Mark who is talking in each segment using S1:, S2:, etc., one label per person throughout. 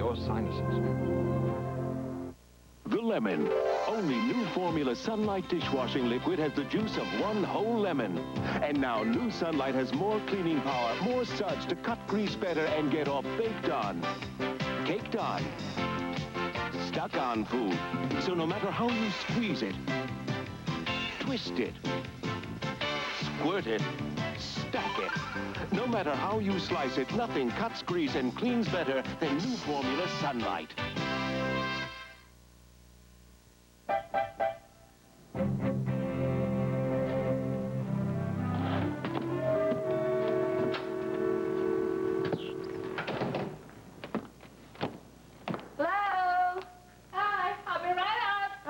S1: your sinuses.
S2: The lemon. Only new formula Sunlight dishwashing liquid has the juice of one whole lemon. And now new Sunlight has more cleaning power, more suds to cut grease better and get all baked on, caked on, stuck on food. So no matter how you squeeze it, twist it, squirt it, stack it, no matter how you slice it, nothing cuts grease and cleans better than new formula Sunlight.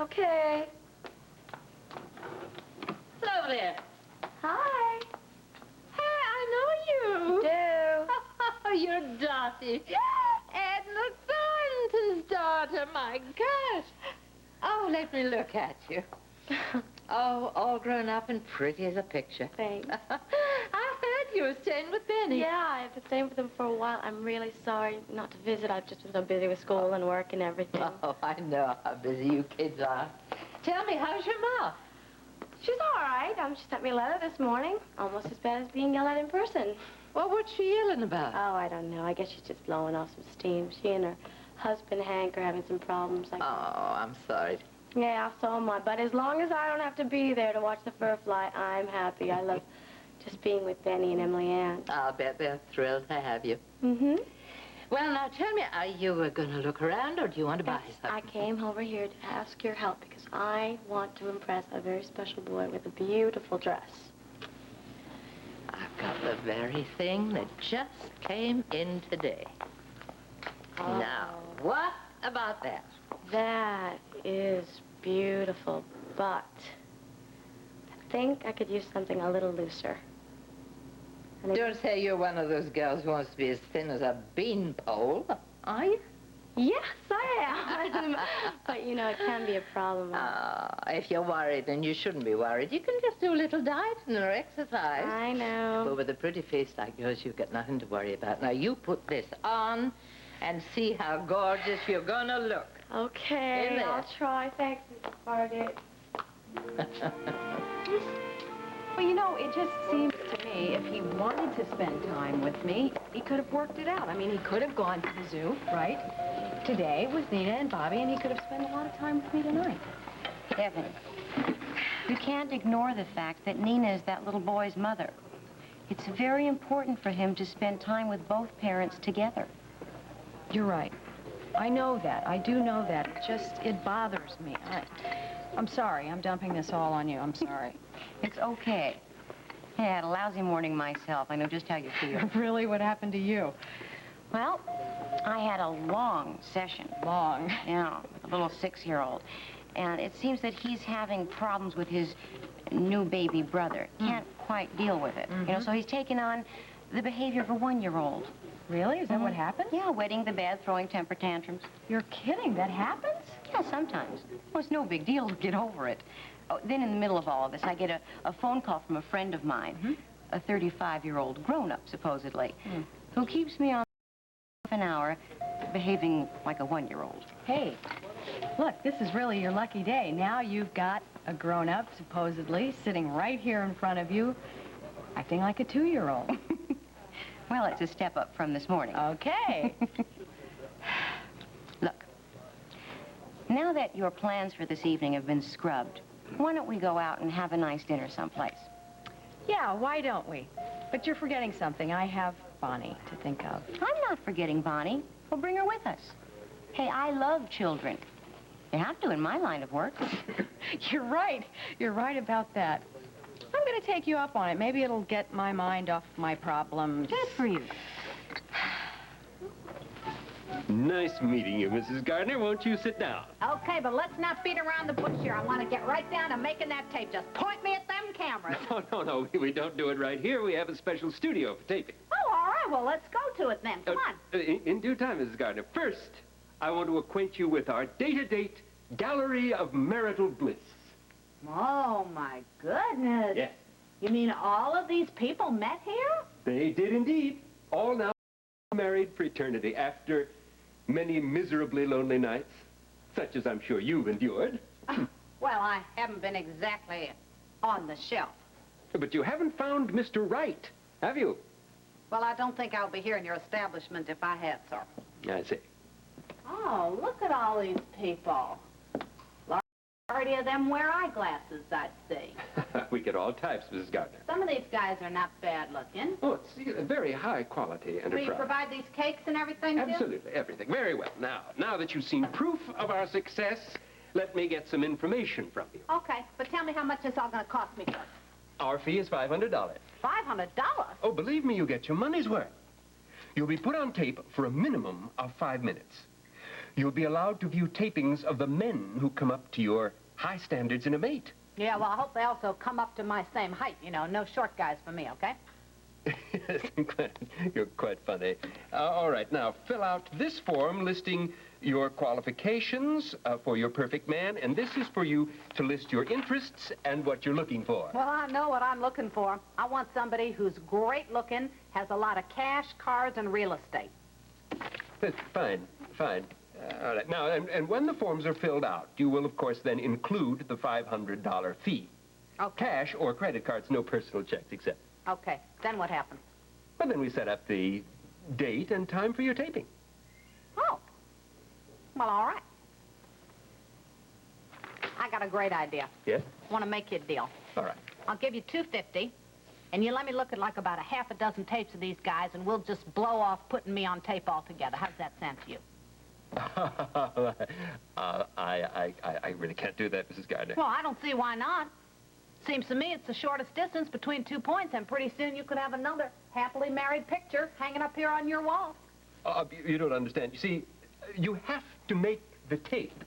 S3: Okay.
S4: Hello there.
S3: Hi.
S4: Hey, I know you.
S3: You do.
S4: Oh, you're Dottie. Edna Thornton's daughter, my gosh. Oh, let me look at you. Oh, all grown up and pretty as a picture.
S3: Thanks.
S4: I heard you were staying with Benny.
S3: Yeah, I've been staying with them for a while. I'm really sorry not to visit. I've just been so busy with school and work and everything.
S4: Oh, I know how busy you kids are. Tell me, how's your mouth?
S3: She's all right. She sent me a letter this morning. Almost as bad as being yelled at in person.
S4: Well, what's she yelling about?
S3: Oh, I don't know. I guess she's just blowing off some steam. She and her husband, Hank, are having some problems.
S4: Oh, I'm sorry.
S3: Yeah, so am I. But as long as I don't have to be there to watch the fur fly, I'm happy. I love just being with Benny and Emily Ann.
S4: I'll bet they're thrilled to have you.
S3: Mm-hmm.
S4: Well, now, tell me, are you going to look around, or do you want to buy something?
S3: I came over here to ask your help because I want to impress a very special boy with a beautiful dress.
S4: I've got the very thing that just came in today.
S3: Oh.
S4: Now, what about that?
S3: That is beautiful, but I think I could use something a little looser.
S4: Don't say you're one of those girls who wants to be as thin as a beanpole, are you?
S3: Yes, I am. But, you know, it can be a problem.
S4: If you're worried, then you shouldn't be worried. You can just do a little diet and exercise.
S3: I know.
S4: But with a pretty face like yours, you've got nothing to worry about. Now, you put this on and see how gorgeous you're going to look.
S3: Okay, I'll try. Thanks, Mrs. Fargate.
S5: Well, you know, it just seems to me if he wanted to spend time with me, he could have worked it out. I mean, he could have gone to the zoo, right, today with Nina and Bobby, and he could have spent a lot of time with me tonight.
S6: Evan, you can't ignore the fact that Nina is that little boy's mother. It's very important for him to spend time with both parents together.
S5: You're right. I know that. I do know that. It bothers me. I'm sorry. I'm dumping this all on you. I'm sorry.
S6: It's okay. Hey, I had a lousy morning myself. I know just how you feel.
S5: Really? What happened to you?
S6: Well, I had a long session.
S5: Long?
S6: Yeah, with a little 6-year-old. And it seems that he's having problems with his new baby brother. Can't quite deal with it. You know, so he's taken on the behavior of a 1-year-old.
S5: Really? Is that what happened?
S6: Yeah, wetting the bed, throwing temper tantrums.
S5: You're kidding. That happens?
S6: Yeah, sometimes. Well, it's no big deal to get over it. Oh, then in the middle of all of this, I get a phone call from a friend of mine, a 35-year-old grown-up, supposedly, who keeps me on an hour behaving like a 1-year-old.
S5: Hey, look, this is really your lucky day. Now you've got a grown-up, supposedly, sitting right here in front of you, acting like a 2-year-old.
S6: Well, it's a step up from this morning.
S5: Okay.
S6: Look, now that your plans for this evening have been scrubbed, why don't we go out and have a nice dinner someplace?
S5: Yeah, why don't we? But you're forgetting something. I have Bonnie to think of.
S6: I'm not forgetting Bonnie. We'll bring her with us. Hey, I love children. You have to in my line of work.
S5: You're right. You're right about that. I'm going to take you up on it. Maybe it'll get my mind off my problems.
S6: Good for you.
S7: Nice meeting you, Mrs. Gardner. Won't you sit down?
S8: Okay, but let's not beat around the bush here. I want to get right down to making that tape. Just point me at them cameras.
S7: No. We don't do it right here. We have a special studio for taping.
S8: Oh, all right. Well, let's go to it then. Come on.
S7: In due time, Mrs. Gardner. First, I want to acquaint you with our date-to-date Gallery of Marital Bliss.
S8: Oh, my goodness.
S7: Yes.
S8: You mean all of these people met here?
S7: They did indeed. All now married for eternity after Many miserably lonely nights, such as I'm sure you've endured.
S8: Well, I haven't been exactly on the shelf.
S7: But you haven't found Mr. Right, have you?
S8: Well, I don't think I'll be here in your establishment if I had, sir.
S7: I see.
S8: Oh, look at all these people. Majority of them wear eyeglasses, I'd see.
S7: We get all types, Mrs. Gardner.
S8: Some of these guys are not bad looking.
S7: Oh, it's a very high quality enterprise.
S8: Do you provide these cakes and everything, too?
S7: Absolutely, everything. Very well. Now that you've seen proof of our success, let me get some information from you.
S8: Okay, but tell me how much this all going to cost me first.
S7: Our fee is $500.
S8: $500?
S7: Oh, believe me, you get your money's worth. You'll be put on tape for a minimum of 5 minutes. You'll be allowed to view tapings of the men who come up to your high standards in a mate.
S8: Yeah, well, I hope they also come up to my same height, you know. No short guys for me, okay?
S7: Yes, you're quite funny. All right, now, fill out this form listing your qualifications for your perfect man, and this is for you to list your interests and what you're looking for.
S8: Well, I know what I'm looking for. I want somebody who's great looking, has a lot of cash, cars, and real estate.
S7: Fine. All right, now, and when the forms are filled out, you will, of course, then include the $500 fee.
S8: Okay.
S7: Cash or credit cards, no personal checks accepted.
S8: Okay, then what happens?
S7: Well, then we set up the date and time for your taping.
S8: Oh. Well, all right. I got a great idea.
S7: Yes?
S8: I want to make you a deal.
S7: All right.
S8: I'll give you $250, and you let me look at like about a half a dozen tapes of these guys, and we'll just blow off putting me on tape altogether. How's that sound to you?
S7: I really can't do that, Mrs. Gardner.
S8: Well, I don't see why not. Seems to me it's the shortest distance between 2 points, and pretty soon you could have another happily married picture hanging up here on your wall.
S7: You don't understand. You see, you have to make the tape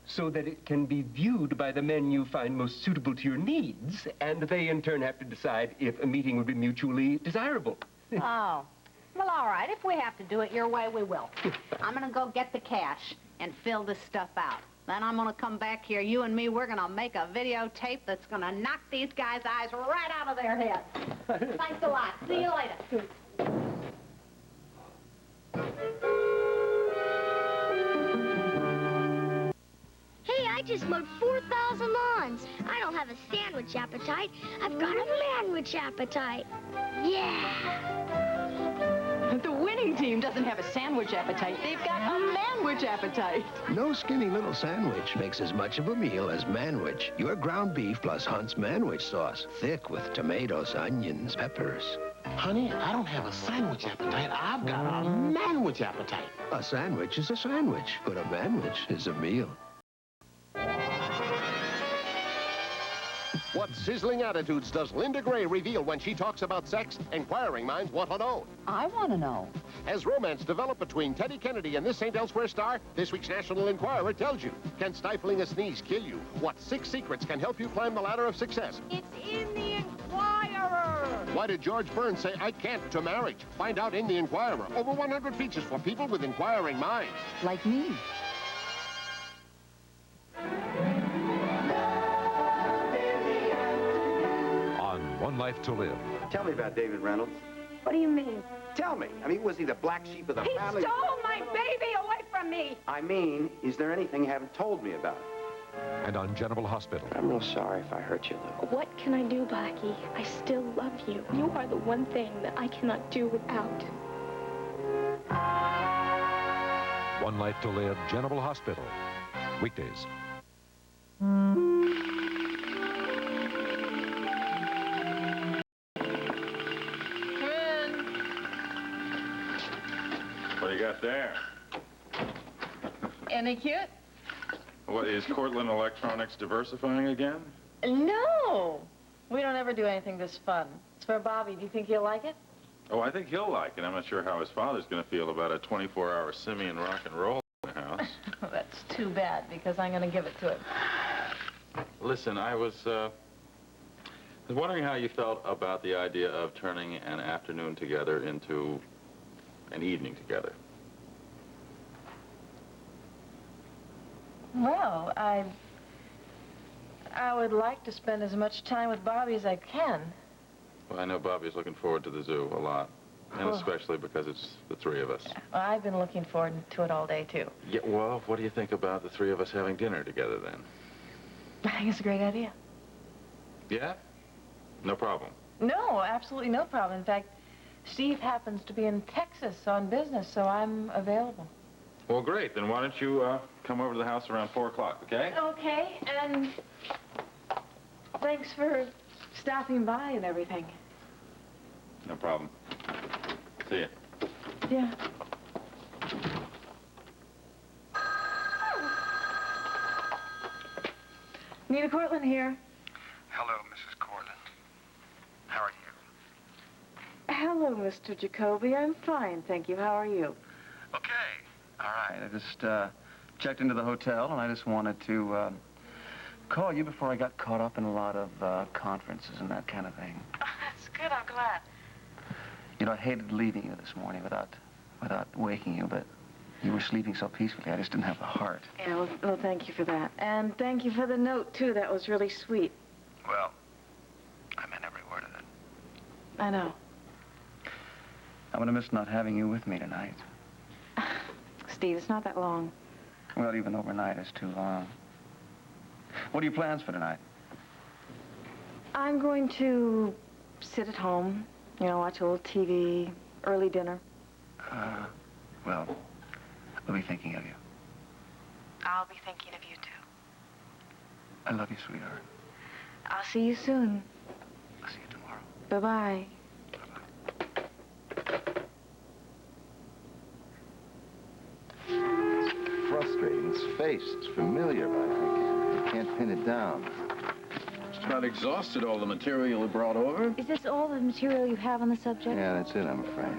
S7: so that it can be viewed by the men you find most suitable to your needs, and they in turn have to decide if a meeting would be mutually desirable.
S8: Oh. Well, all right. If we have to do it your way, we will. I'm going to go get the cash and fill this stuff out. Then I'm going to come back here. You and me, we're going to make a videotape that's going to knock these guys' eyes right out of their heads. Thanks a lot. See you later.
S1: Hey, I just mowed 4,000 lawns. I don't have a sandwich appetite. I've got a manwich appetite. Yeah.
S5: The winning team doesn't have a sandwich appetite. They've got a manwich appetite.
S9: No skinny little sandwich makes as much of a meal as manwich. Your ground beef plus Hunt's manwich sauce. Thick with tomatoes, onions, peppers.
S10: Honey, I don't have a sandwich appetite. I've got a manwich appetite.
S9: A sandwich is a sandwich, but a manwich is a meal.
S11: What sizzling attitudes does Linda Gray reveal when she talks about sex? Inquiring minds want to know.
S4: I want to know.
S11: Has romance developed between Teddy Kennedy and this St. Elsewhere star? This week's National Enquirer tells you. Can stifling a sneeze kill you? What 6 secrets can help you climb the ladder of success?
S8: It's in the Enquirer.
S11: Why did George Burns say, I can't to marriage? Find out in the Enquirer. Over 100 features for people with inquiring minds.
S4: Like me.
S12: One Life to Live.
S13: Tell me about David Reynolds.
S3: What do you mean?
S13: Tell me. I mean, was he the black sheep of the family?
S8: He stole my baby away from me.
S13: I mean, is there anything you haven't told me about?
S12: And on General Hospital.
S13: I'm real sorry if I hurt you, Lou.
S3: What can I do, Blackie? I still love you. You are the one thing that I cannot do without.
S12: One Life to Live, General Hospital. Weekdays.
S14: What do you got there?
S4: Any cute?
S14: What, is Cortland Electronics diversifying again?
S15: No! We don't ever do anything this fun. It's for Bobby. Do you think he'll like it?
S14: Oh, I think he'll like it. I'm not sure how his father's going to feel about a 24-hour simian rock and roll in the house.
S15: That's too bad, because I'm going to give it to him.
S14: Listen, I was wondering how you felt about the idea of turning an afternoon together into an evening together.
S15: Well, I would like to spend as much time with Bobby as I can.
S14: Well, I know Bobby's looking forward to the zoo a lot. And especially because it's the three of us.
S15: Well, I've been looking forward to it all day, too.
S14: Yeah, well, what do you think about the three of us having dinner together, then?
S15: I think it's a great idea.
S14: Yeah? No problem.
S15: No, absolutely no problem. In fact, Steve happens to be in Texas on business, so I'm available.
S14: Well, great. Then why don't you come over to the house around 4 o'clock, okay?
S15: Okay, and thanks for stopping by and everything.
S14: No problem. See ya.
S15: Yeah. Nita Cortland here.
S16: Hello, Mrs. Cortland. How are you?
S15: Hello, Mr. Jacoby. I'm fine, thank you. How are you?
S16: Okay. All right. I just checked into the hotel, and I just wanted to call you before I got caught up in a lot of conferences and that kind of thing.
S15: Oh, that's good. I'm glad.
S16: You know, I hated leaving you this morning without waking you, but you were sleeping so peacefully, I just didn't have the heart.
S15: Yeah, well, thank you for that. And thank you for the note, too. That was really sweet.
S16: Well, I meant every word of it.
S15: I know.
S16: I'm gonna miss not having you with me tonight.
S15: Steve, it's not that long.
S16: Well, even overnight is too long. What are your plans for tonight?
S15: I'm going to sit at home, you know, watch a little TV, early dinner.
S16: Well, we'll be thinking of you.
S15: I'll be thinking of you, too.
S16: I love you, sweetheart.
S15: I'll see you soon.
S16: I'll see you tomorrow.
S15: Bye-bye.
S17: Frustrating. This face, it's familiar, but I can't pin it down.
S18: Just about exhausted all the material you brought over.
S19: Is this all the material you have on the subject?
S17: Yeah, that's it, I'm afraid.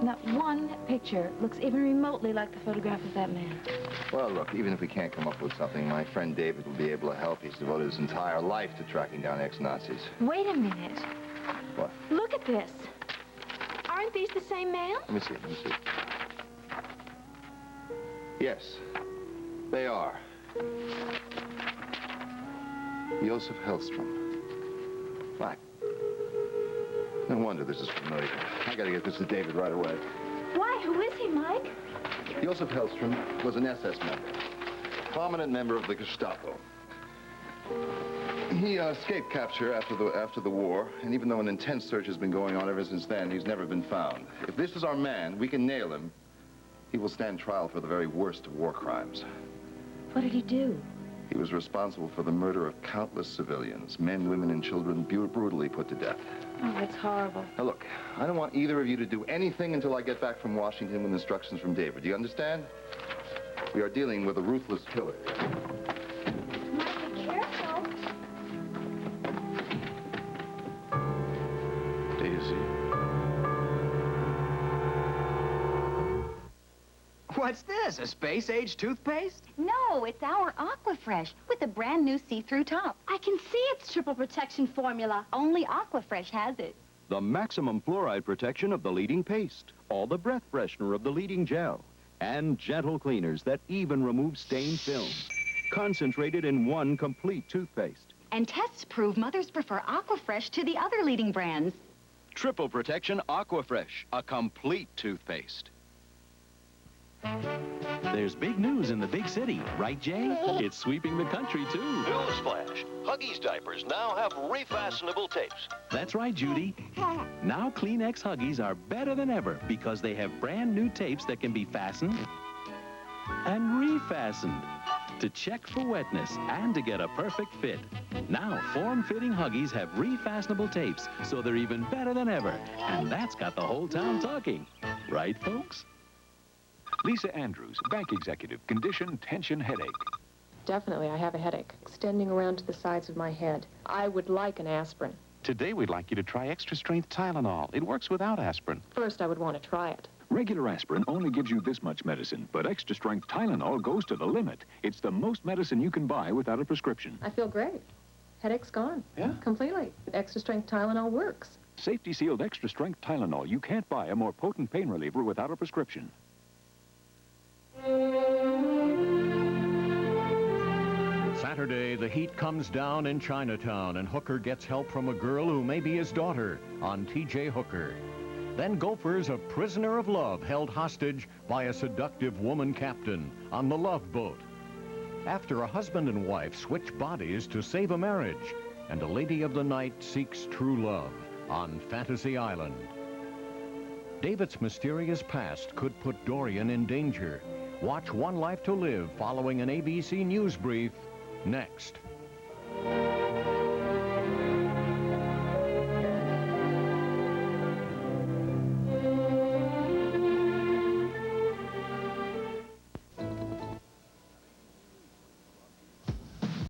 S19: Not one picture looks even remotely like the photograph of that man.
S17: Well, look, even if we can't come up with something, my friend David will be able to help. He's devoted his entire life to tracking down ex-Nazis.
S19: Wait a minute.
S17: What?
S19: Look at this. Aren't these the same man?
S17: Let me see, let me see. Yes, they are. Joseph Hellstrom. Black. No wonder this is familiar. I gotta get this to David right away.
S19: Why? Who is he, Mike?
S17: Joseph Hellstrom was an SS member. Prominent member of the Gestapo. He escaped capture after the war, and even though an intense search has been going on ever since then, he's never been found. If this is our man, we can nail him. He will stand trial for the very worst of war crimes.
S19: What did he do?
S17: He was responsible for the murder of countless civilians, men, women, and children brutally put to death.
S19: Oh, that's horrible.
S17: Now, look, I don't want either of you to do anything until I get back from Washington with instructions from David. Do you understand? We are dealing with a ruthless killer.
S19: Mike, be careful.
S17: Daisy.
S20: What's this, a space-age toothpaste?
S21: No, it's our Aquafresh with a brand new see-through top.
S1: I can see its triple protection formula.
S21: Only Aquafresh has it.
S22: The maximum fluoride protection of the leading paste, all the breath freshener of the leading gel, and gentle cleaners that even remove stained film. Concentrated in one complete toothpaste.
S21: And tests prove mothers prefer Aquafresh to the other leading brands.
S22: Triple protection Aquafresh, a complete toothpaste.
S23: There's big news in the big city, right, Jay? It's sweeping the country, too.
S24: Newsflash. Huggies diapers now have refastenable tapes.
S23: That's right, Judy. Now Kleenex Huggies are better than ever because they have brand new tapes that can be fastened and refastened to check for wetness and to get a perfect fit. Now, form-fitting Huggies have refastenable tapes, so they're even better than ever. And that's got the whole town talking. Right, folks?
S12: Lisa Andrews, bank executive, condition, tension, headache.
S25: Definitely, I have a headache extending around to the sides of my head. I would like an aspirin.
S12: Today, we'd like you to try extra-strength Tylenol. It works without aspirin.
S25: First, I would want to try it.
S12: Regular aspirin only gives you this much medicine, but extra-strength Tylenol goes to the limit. It's the most medicine you can buy without a prescription.
S25: I feel great. Headache's gone. Yeah? Completely. Extra-strength Tylenol works.
S12: Safety-sealed extra-strength Tylenol. You can't buy a more potent pain reliever without a prescription.
S2: Saturday, the heat comes down in Chinatown, and Hooker gets help from a girl who may be his daughter on T.J. Hooker. Then Gopher's a prisoner of love held hostage by a seductive woman captain on the Love Boat. After a husband and wife switch bodies to save a marriage, and a lady of the night seeks true love on Fantasy Island. David's mysterious past could put Dorian in danger. Watch One Life to Live following an ABC News brief next.